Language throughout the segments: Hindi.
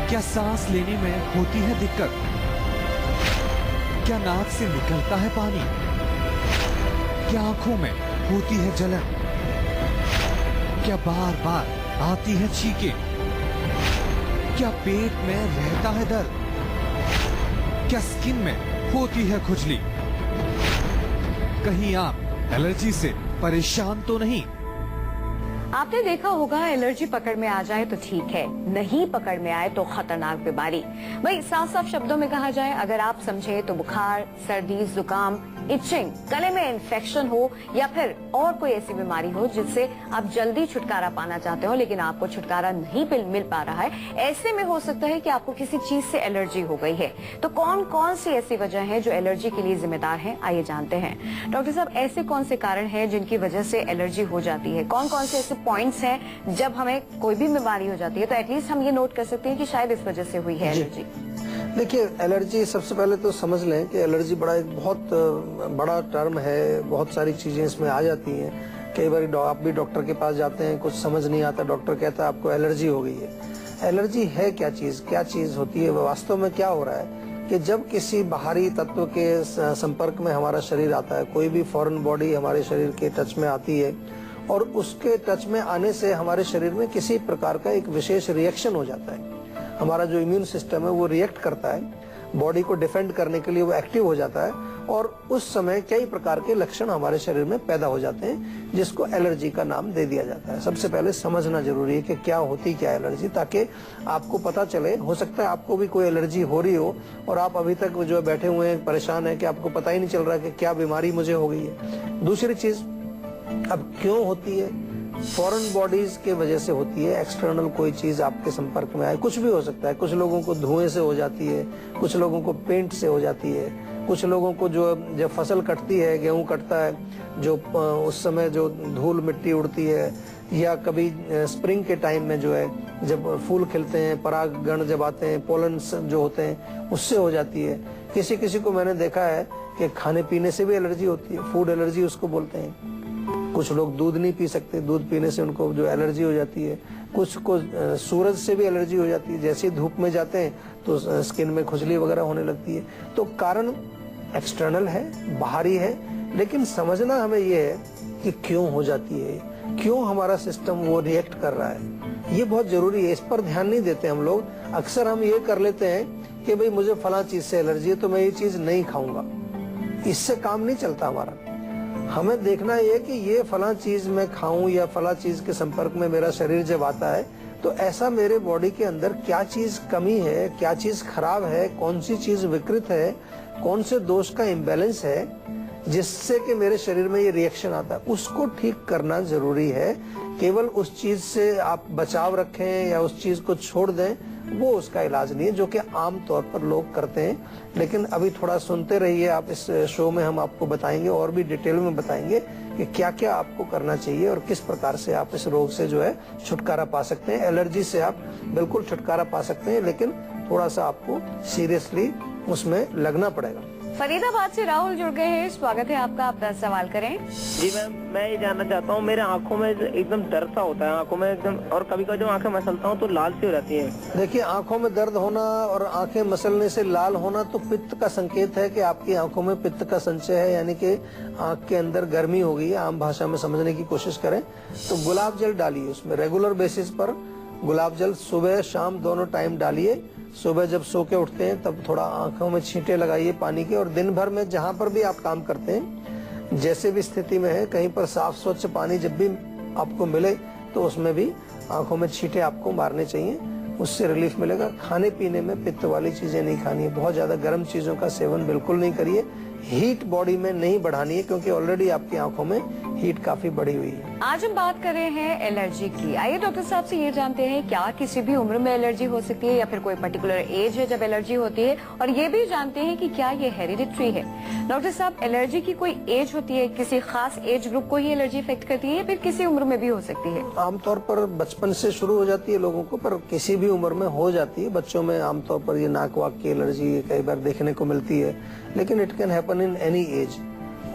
क्या सांस लेने में होती है दिक्कत? क्या नाक से निकलता है पानी? क्या आंखों में होती है जलन? क्या बार बार आती है चीखें? क्या पेट में रहता है दर्द? क्या स्किन में होती है खुजली? कहीं आप एलर्जी से परेशान तो नहीं? आपने देखा होगा एलर्जी पकड़ में आ जाए तो ठीक है, नहीं पकड़ में आए तो खतरनाक बीमारी। भाई साफ साफ शब्दों में कहा जाए, अगर आप समझे तो बुखार, सर्दी, जुकाम, इचिंग, गले में इन्फेक्शन हो या फिर और कोई ऐसी बीमारी हो जिससे आप जल्दी छुटकारा पाना चाहते हो लेकिन आपको छुटकारा नहीं मिल पा रहा है, ऐसे में हो सकता है कि आपको किसी चीज से एलर्जी हो गई है। तो कौन कौन सी ऐसी वजह है जो एलर्जी के लिए जिम्मेदार है, आइए जानते हैं। डॉक्टर साहब, ऐसे कौन से कारण हैं जिनकी वजह से एलर्जी हो जाती है? कौन कौन से ऐसे पॉइंट्स हैं जब हमें कोई भी बीमारी हो जाती है तो एटलीस्ट हम ये नोट कर सकते हैं कि शायद इस वजह से हुई है एलर्जी? देखिए, एलर्जी सबसे पहले तो समझ लें कि एलर्जी एक बहुत बड़ा टर्म है, बहुत सारी चीजें इसमें आ जाती हैं। कई बार आप भी डॉक्टर के पास जाते हैं, कुछ समझ नहीं आता, डॉक्टर कहता है आपको एलर्जी हो गई है। एलर्जी है क्या चीज होती है, वास्तव में क्या हो रहा है कि जब किसी बाहरी तत्व के संपर्क में हमारा शरीर आता है, कोई भी फॉरेन बॉडी हमारे शरीर के टच में आती है और उसके टच में आने से हमारे शरीर में किसी प्रकार का एक विशेष रिएक्शन हो जाता है। हमारा जो इम्यून सिस्टम है वो रिएक्ट करता है, बॉडी को डिफेंड करने के लिए वो एक्टिव हो जाता है और उस समय कई प्रकार के लक्षण हमारे शरीर में पैदा हो जाते हैं जिसको एलर्जी का नाम दे दिया जाता है। सबसे पहले समझना जरूरी है कि क्या होती क्या एलर्जी, ताकि आपको पता चले। हो सकता है आपको भी कोई एलर्जी हो रही हो और आप अभी तक जो बैठे हुए हैं परेशान है कि आपको पता ही नहीं चल रहा कि क्या बीमारी मुझे हो गई है। दूसरी चीज, अब क्यों होती है? फॉरेन बॉडीज के वजह से होती है। एक्सटर्नल कोई चीज आपके संपर्क में आए, कुछ भी हो सकता है। कुछ लोगों को धुएं से हो जाती है, कुछ लोगों को पेंट से हो जाती है, कुछ लोगों को जब फसल कटती है, गेहूं कटता है, जो उस समय जो धूल मिट्टी उड़ती है, या कभी स्प्रिंग के टाइम में जो है जब फूल खिलते हैं, परागगण जब आते हैं, पोलन जो होते हैं, उससे हो जाती है। किसी किसी को मैंने देखा है कि खाने पीने से भी एलर्जी होती है, फूड एलर्जी उसको बोलते हैं। कुछ लोग दूध नहीं पी सकते, दूध पीने से उनको जो एलर्जी हो जाती है। कुछ को सूरज से भी एलर्जी हो जाती है, जैसे ही धूप में जाते हैं तो स्किन में खुजली वगैरह होने लगती है। तो कारण एक्सटर्नल है, बाहरी है, लेकिन समझना हमें ये है कि क्यों हो जाती है, क्यों हमारा सिस्टम वो रिएक्ट कर रहा है, ये बहुत जरूरी है। इस पर ध्यान नहीं देते हम लोग। अक्सर हम ये कर लेते हैं कि भाई मुझे फलां चीज से एलर्जी है तो मैं ये चीज नहीं खाऊंगा। इससे काम नहीं चलता हमारा। हमें देखना ये कि ये फलां चीज मैं खाऊं या फलां चीज के संपर्क में मेरा शरीर जब आता है तो ऐसा मेरे बॉडी के अंदर क्या चीज कमी है, क्या चीज खराब है, कौन सी चीज विकृत है, कौन से दोष का इम्बैलेंस है जिससे कि मेरे शरीर में ये रिएक्शन आता है, उसको ठीक करना जरूरी है। केवल उस चीज से आप बचाव रखें या उस चीज को छोड़ दें, वो उसका इलाज नहीं है, जो कि आम तौर पर लोग करते हैं। लेकिन अभी थोड़ा सुनते रहिए आप, इस शो में हम आपको बताएंगे और भी डिटेल में बताएंगे कि क्या क्या आपको करना चाहिए और किस प्रकार से आप इस रोग से जो है छुटकारा पा सकते हैं। एलर्जी से आप बिल्कुल छुटकारा पा सकते हैं, लेकिन थोड़ा सा आपको सीरियसली उसमें लगना पड़ेगा। फरीदाबाद से राहुल जुड़ गए हैं, स्वागत है आपका। आप सवाल करें। जी मैम, मैं ये जानना चाहता हूँ, मेरे आंखों में एकदम दर्द सा होता है, आंखों में एकदम, और कभी कभी जब आंखें मसलता हूँ तो लाल सी हो जाती है। देखिए, आंखों में दर्द होना और आंखें मसलने से लाल होना तो पित्त का संकेत है कि आपकी आंखों में पित्त का संचय है, यानी कि आंख के अंदर गर्मी हो गई है। आम भाषा में समझने की कोशिश करें तो गुलाब जल डालिए, उसमें रेगुलर बेसिस पर गुलाब जल सुबह शाम दोनों टाइम डालिए। सुबह जब सो के उठते हैं तब थोड़ा आंखों में छींटे लगाइए पानी के, और दिन भर में जहां पर भी आप काम करते हैं, जैसे भी स्थिति में है, कहीं पर साफ स्वच्छ पानी जब भी आपको मिले तो उसमें भी आंखों में छींटे आपको मारने चाहिए, उससे रिलीफ मिलेगा। खाने पीने में पित्त वाली चीजें नहीं खानी है, बहुत ज्यादा गर्म चीजों का सेवन बिल्कुल नहीं करिए। हीट बॉडी में नहीं बढ़ानी है क्योंकि ऑलरेडी आपकी आंखों में हीट काफी बढ़ी हुई है। आज हम बात कर रहे हैं एलर्जी की। आइए डॉक्टर साहब से ये जानते हैं, क्या किसी भी उम्र में एलर्जी हो सकती है या फिर कोई पर्टिकुलर एज है जब एलर्जी होती है, और ये भी जानते हैं कि क्या ये हेरिडिटरी है। डॉक्टर साहब, एलर्जी की कोई एज होती है, किसी खास एज ग्रुप को ही एलर्जी इफेक्ट करती है या फिर किसी उम्र में भी हो सकती है? आमतौर पर बचपन से शुरू हो जाती है लोगों को, पर किसी भी उम्र में हो जाती है। बच्चों में आमतौर पर ये नाक वाक की एलर्जी कई बार देखने को मिलती है, लेकिन it can happen in any as.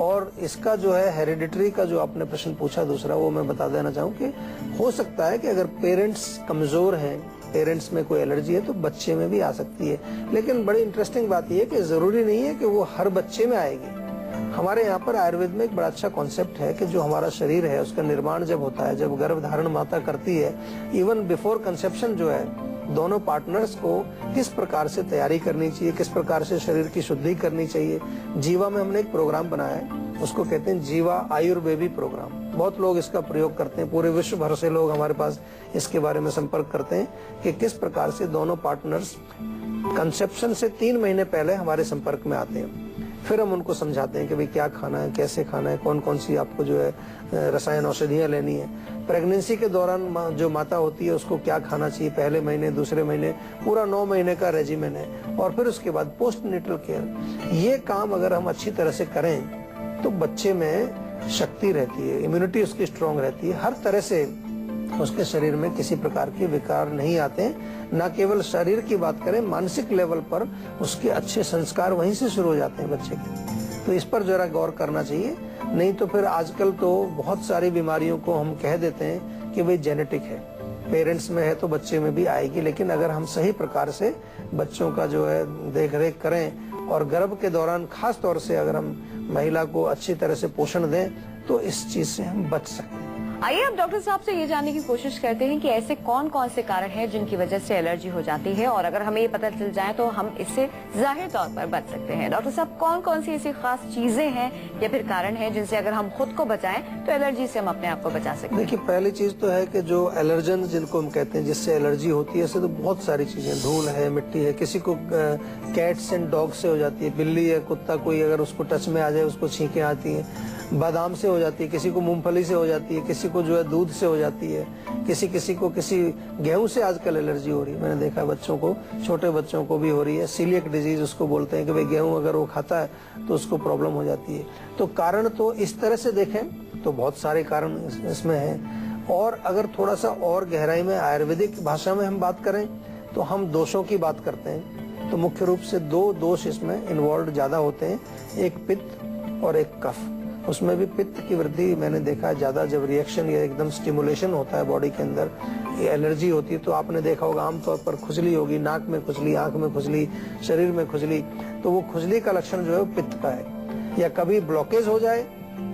और इसका जो है हेरिडिटरी का जो आपने प्रश्न पूछा दूसरा, वो मैं बता देना चाहूँ कि हो सकता है कि अगर पेरेंट्स कमजोर हैं पेरेंट्स में कोई एलर्जी है तो बच्चे में भी आ सकती है। लेकिन बड़ी इंटरेस्टिंग बात यह है कि जरूरी नहीं है कि वो हर बच्चे में आएगी। हमारे यहाँ पर आयुर्वेद में एक बड़ा अच्छा कॉन्सेप्ट है कि जो हमारा शरीर है उसका निर्माण जब होता है, जब गर्भ धारण माता करती है, इवन बिफोर कंसेप्शन जो है, दोनों पार्टनर्स को किस प्रकार से तैयारी करनी चाहिए, किस प्रकार से शरीर की शुद्धि करनी चाहिए। जीवा में हमने एक प्रोग्राम बनाया है, उसको कहते हैं जीवा आयुर्वेदी प्रोग्राम। बहुत लोग इसका प्रयोग करते हैं, पूरे विश्व भर से लोग हमारे पास इसके बारे में संपर्क करते हैं कि किस प्रकार से दोनों पार्टनर्स कंसेप्शन से 3 महीने पहले हमारे संपर्क में आते हैं। फिर हम उनको समझाते हैं कि भाई क्या खाना है, कैसे खाना है, कौन कौन सी आपको जो है रसायन औषधियां लेनी है। प्रेगनेंसी के दौरान जो माता होती है उसको क्या खाना चाहिए, पहले महीने, दूसरे महीने, पूरा 9 महीने का रेजिमेन है। और फिर उसके बाद पोस्ट नेटल केयर। ये काम अगर हम अच्छी तरह से करें तो बच्चे में शक्ति रहती है, इम्यूनिटी उसकी स्ट्रांग रहती है, हर तरह से उसके शरीर में किसी प्रकार के विकार नहीं आते हैं। न केवल शरीर की बात करें, मानसिक लेवल पर उसके अच्छे संस्कार वहीं से शुरू हो जाते हैं बच्चे के। तो इस पर जरा गौर करना चाहिए, नहीं तो फिर आजकल तो बहुत सारी बीमारियों को हम कह देते हैं कि भाई जेनेटिक है, पेरेंट्स में है तो बच्चे में भी आएगी। लेकिन अगर हम सही प्रकार से बच्चों का जो है देख रेख करें और गर्भ के दौरान खास तौर से अगर हम महिला को अच्छी तरह से पोषण दें तो इस चीज से हम बच सकते हैं। आइए अब डॉक्टर साहब से ये जानने की कोशिश करते हैं कि ऐसे कौन कौन से कारण हैं जिनकी वजह से एलर्जी हो जाती है, और अगर हमें ये पता चल जाए तो हम इससे जाहिर तौर पर बच सकते हैं। डॉक्टर साहब, कौन कौन सी ऐसी खास चीजें हैं या फिर कारण हैं जिनसे अगर हम खुद को बचाएं तो एलर्जी से हम अपने आप को बचा सकते हैं? देखिए, पहली चीज तो है कि जो एलर्जन जिनको हम कहते हैं, जिससे एलर्जी होती है, ऐसे तो बहुत सारी चीजें, धूल है, मिट्टी है, किसी को कैट्स एंड डॉग से हो जाती है, बिल्ली या कुत्ता कोई अगर उसको टच में आ जाए उसको छींकें आती है, बादाम से हो जाती है, किसी को मूंगफली से हो जाती है, किसी को जो है दूध से हो जाती है, किसी को किसी गेहूं से आजकल एलर्जी हो रही है। मैंने देखा बच्चों को, छोटे बच्चों को भी हो रही है। सीलियक डिजीज उसको बोलते हैं कि भाई गेहूं अगर वो खाता है तो उसको प्रॉब्लम हो जाती है। तो कारण तो इस तरह से देखें तो बहुत सारे कारण इसमें हैं। और अगर थोड़ा सा और गहराई में आयुर्वेदिक भाषा में हम बात करें तो हम दोषों की बात करते हैं, तो मुख्य रूप से 2 दोष इसमें इन्वॉल्व ज्यादा होते हैं, एक पित्त और एक कफ। उसमें भी पित्त की वृद्धि मैंने देखा है ज्यादा, जब रिएक्शन या एकदम स्टिमुलेशन होता है बॉडी के अंदर, ये एलर्जी होती है तो आपने देखा होगा आमतौर पर खुजली होगी, नाक में खुजली, आंख में खुजली, शरीर में खुजली। तो वो खुजली का लक्षण जो है वो पित्त का है। या कभी ब्लॉकेज हो जाए,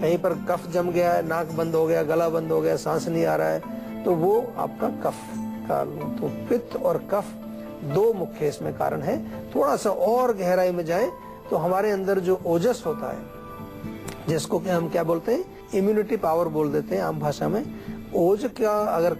कहीं पर कफ जम गया है, नाक बंद हो गया, गला बंद हो गया, सांस नहीं आ रहा है, तो वो आपका कफ का। तो पित्त और कफ 2 मुख्य इसमें कारण है। थोड़ा सा और गहराई में जाए तो हमारे अंदर जो ओजस होता है, जिसको हम क्या बोलते हैं, इम्यूनिटी पावर बोल देते हैं आम भाषा में, ओज का अगर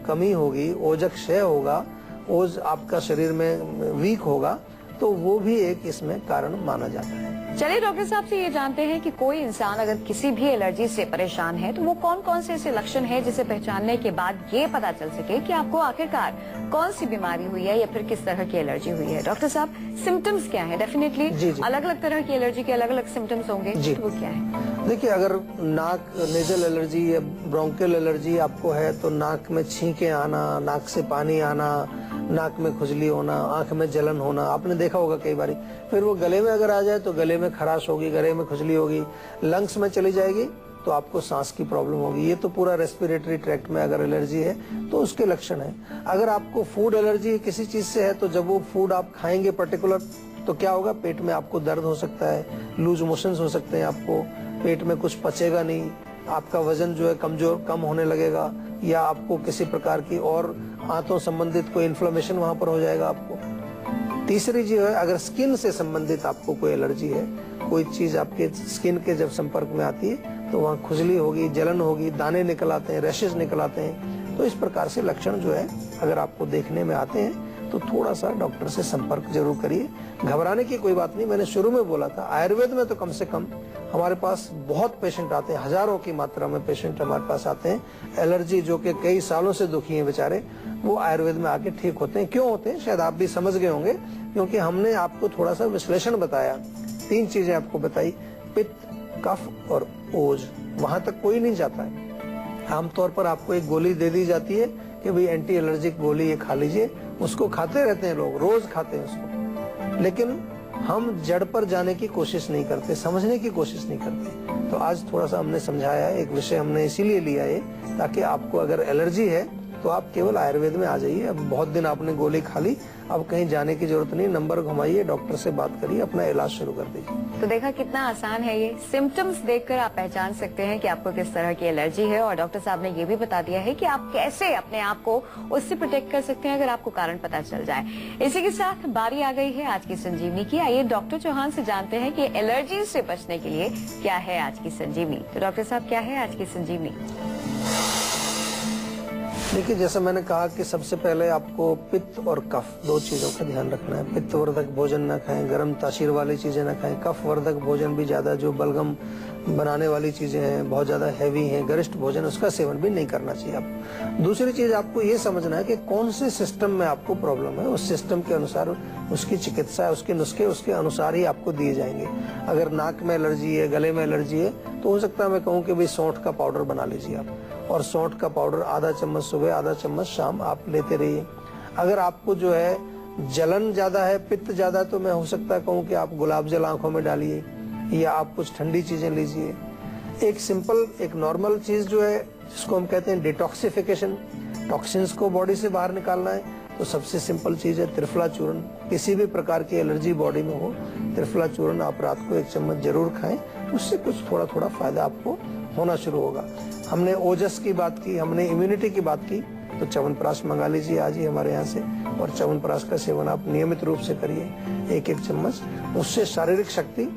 कमी होगी, ओजक क्षय होगा, ओज आपका शरीर में वीक होगा, तो वो भी एक इसमें कारण माना जाता है। चलिए डॉक्टर साहब से ये जानते हैं कि कोई इंसान अगर किसी भी एलर्जी से परेशान है तो वो कौन कौन से ऐसे लक्षण हैं जिसे पहचानने के बाद ये पता चल सके कि आपको आखिरकार कौन सी बीमारी हुई है या फिर किस तरह की एलर्जी हुई है। डॉक्टर साहब, सिम्टम्स क्या है? डेफिनेटली अलग अलग तरह की एलर्जी के अलग अलग सिम्टम्स होंगे, तो वो क्या है? देखिए, अगर नाक नेजल एलर्जी या ब्रोंकियल एलर्जी आपको है तो नाक में छींकें आना, नाक से पानी आना, नाक में खुजली होना, आंख में जलन होना, आपने देखा होगा कई बारी। फिर वो गले में अगर आ जाए तो गले में खराश होगी, गले में खुजली होगी, लंग्स में चली जाएगी तो आपको सांस की प्रॉब्लम होगी। ये तो पूरा रेस्पिरेटरी ट्रैक्ट में अगर एलर्जी है तो उसके लक्षण है। अगर आपको फूड एलर्जी किसी चीज से है तो जब वो फूड आप खाएंगे पर्टिकुलर, तो क्या होगा, पेट में आपको दर्द हो सकता है, लूज मोशंस हो सकते हैं, आपको पेट में कुछ पचेगा नहीं, आपका वजन जो है कम होने लगेगा, या आपको किसी प्रकार की और आंतों संबंधित कोई इन्फ्लेमेशन वहां पर हो जाएगा आपको। तीसरी जो है, अगर स्किन से संबंधित आपको कोई एलर्जी है, कोई चीज आपके स्किन के जब संपर्क में आती है तो वहाँ खुजली होगी, जलन होगी, दाने निकल आते हैं, रैशेज निकल आते हैं। तो इस प्रकार से लक्षण जो है अगर आपको देखने में आते हैं तो थोड़ा सा डॉक्टर से संपर्क जरूर करिए। घबराने की कोई बात नहीं, मैंने शुरू में बोला था, आयुर्वेद में तो कम से कम हमारे पास बहुत पेशेंट आते हैं, हजारों की मात्रा में पेशेंट हमारे पास आते हैं एलर्जी, जो कि कई सालों से दुखी हैं बेचारे, वो आयुर्वेद में आके ठीक होते हैं। क्यों होते हैं शायद आप भी समझ गए होंगे, क्योंकि हमने आपको थोड़ा सा विश्लेषण बताया, 3 चीजें आपको बताई, पित्त, कफ और ओज। वहां तक कोई नहीं जाता है। आमतौर पर आपको एक गोली दे दी जाती है कि भाई एंटी एलर्जिक गोली ये खा लीजिए, उसको खाते रहते हैं लोग, रोज खाते हैं उसको, लेकिन हम जड़ पर जाने की कोशिश नहीं करते, समझने की कोशिश नहीं करते। तो आज थोड़ा सा हमने समझाया, एक विषय हमने इसीलिए लिया है ताकि आपको अगर एलर्जी है तो आप केवल आयुर्वेद में आ जाइए। अब बहुत दिन आपने गोली खा ली, अब कहीं जाने की जरूरत नहीं, नंबर घुमाइए, डॉक्टर से बात करिए, अपना इलाज शुरू कर दीजिए। तो देखा कितना आसान है ये। सिम्टम्स देखकर आप पहचान सकते हैं कि आपको किस तरह की एलर्जी है, और डॉक्टर साहब ने ये भी बता दिया है कि आप कैसे अपने आप को उससे प्रोटेक्ट कर सकते हैं अगर आपको कारण पता चल जाए। इसी के साथ बारी आ गई है आज की संजीवनी की। आइए डॉक्टर चौहान से जानते हैं कि एलर्जी से बचने के लिए क्या है आज की संजीवनी। तो डॉक्टर साहब, क्या है आज की संजीवनी? देखिए, जैसा मैंने कहा कि सबसे पहले आपको पित्त और कफ दो चीजों का ध्यान रखना है। पित्तवर्धक भोजन न खाएं, गर्म तासीर वाली चीजें न खाएं। कफवर्धक भोजन भी ज्यादा, जो बलगम बनाने वाली चीजें हैं, बहुत ज्यादा हैवी हैं, गरिष्ठ भोजन, उसका सेवन भी नहीं करना चाहिए आप। दूसरी चीज आपको ये समझना है कि कौन से सिस्टम में आपको प्रॉब्लम है, उस सिस्टम के अनुसार उसकी चिकित्सा, उसके नुस्खे उसके अनुसार ही आपको दिए जाएंगे। अगर नाक में एलर्जी है, गले में एलर्जी है, तो हो सकता है मैं कहूँ कि भाई सौंठ का पाउडर बना लीजिए आप, और सौंठ का पाउडर आधा चम्मच सुबह, आधा चम्मच शाम आप लेते रहिए। अगर आपको जो है जलन ज्यादा है, पित्त ज्यादा, तो मैं हो सकता है कहूँ कि आप गुलाब जल आंखों में डालिए, या आप कुछ ठंडी चीजें लीजिए। एक सिंपल, एक नॉर्मल चीज जो है, जिसको हम कहते हैं डिटॉक्सिफिकेशन, टॉक्सिन्स को बॉडी से बाहर निकालना है, तो सबसे सिंपल चीज है त्रिफला चूर्ण। किसी भी प्रकार की एलर्जी बॉडी में हो, त्रिफला चूर्ण आप रात को 1 चम्मच जरूर खाएं, उससे कुछ थोड़ा थोड़ा फायदा आपको होना शुरू होगा। हमने ओजस की बात की, हमने इम्यूनिटी की बात की, तो च्यवनप्राश मंगा लीजिए आज ही हमारे यहाँ से, और च्यवनप्राश का सेवन आप नियमित रूप से करिए 1-1 चम्मच। उससे शारीरिक शक्ति,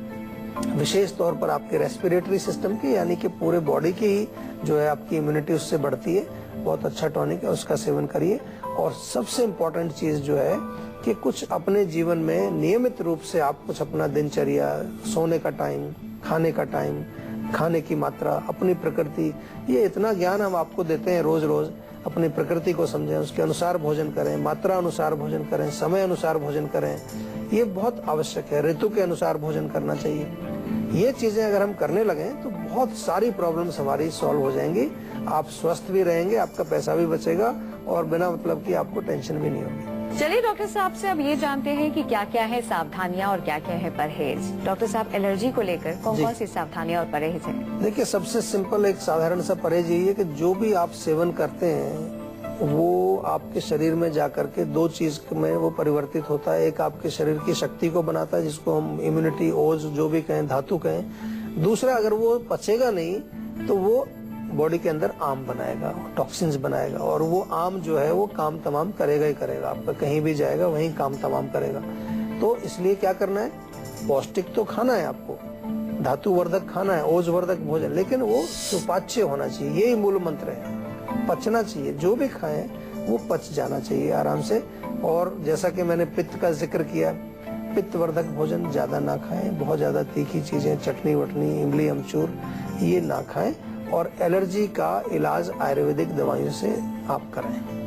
विशेष तौर पर आपके रेस्पिरेटरी सिस्टम की, यानी कि पूरे बॉडी की ही जो है आपकी इम्यूनिटी उससे बढ़ती है। बहुत अच्छा टॉनिक है, उसका सेवन करिए। और सबसे इम्पोर्टेंट चीज जो है कि कुछ अपने जीवन में नियमित रूप से आप कुछ अपना दिनचर्या, सोने का टाइम, खाने का टाइम, खाने की मात्रा, अपनी प्रकृति, ये इतना ज्ञान हम आपको देते हैं रोज रोज। अपनी प्रकृति को समझें, उसके अनुसार भोजन करें, मात्रा अनुसार भोजन करें, समय अनुसार भोजन करें, ये बहुत आवश्यक है। ऋतु के अनुसार भोजन करना चाहिए। ये चीजें अगर हम करने लगे तो बहुत सारी प्रॉब्लम्स हमारी सॉल्व हो जाएंगी। आप स्वस्थ भी रहेंगे, आपका पैसा भी बचेगा, और बिना मतलब कि आपको टेंशन भी नहीं होगी। चलिए डॉक्टर साहब से अब ये जानते हैं कि क्या क्या है सावधानियां और क्या क्या है परहेज। डॉक्टर साहब, एलर्जी को लेकर कौन कौन सी सावधानियां और परहेज हैं? देखिए, सबसे सिंपल एक साधारण सा परहेज यही है कि जो भी आप सेवन करते हैं वो आपके शरीर में जाकर के दो चीज में वो परिवर्तित होता है। एक आपके शरीर की शक्ति को बनाता है, जिसको हम इम्यूनिटी, ओज जो भी कहें, धातु कहें। दूसरा, अगर वो पचेगा नहीं तो वो बॉडी के अंदर आम बनाएगा, टॉक्सिन्स बनाएगा, और वो आम जो है वो काम तमाम करेगा ही करेगा। आपका कहीं भी जाएगा वहीं काम तमाम करेगा। तो इसलिए क्या करना है, पौष्टिक तो खाना है आपको, धातुवर्धक खाना है, ओजवर्धक भोजन, लेकिन वो सुपाच्य होना चाहिए। यही मूल मंत्र है, पचना चाहिए। जो भी खाएं वो पच जाना चाहिए आराम से। और जैसा कि मैंने पित्त का जिक्र किया, पित्तवर्धक भोजन ज्यादा ना खाएं, बहुत ज्यादा तीखी चीजें, चटनी वटनी, इमली अमचूर, ये ना खाएं। और एलर्जी का इलाज आयुर्वेदिक दवाइयों से आप करें।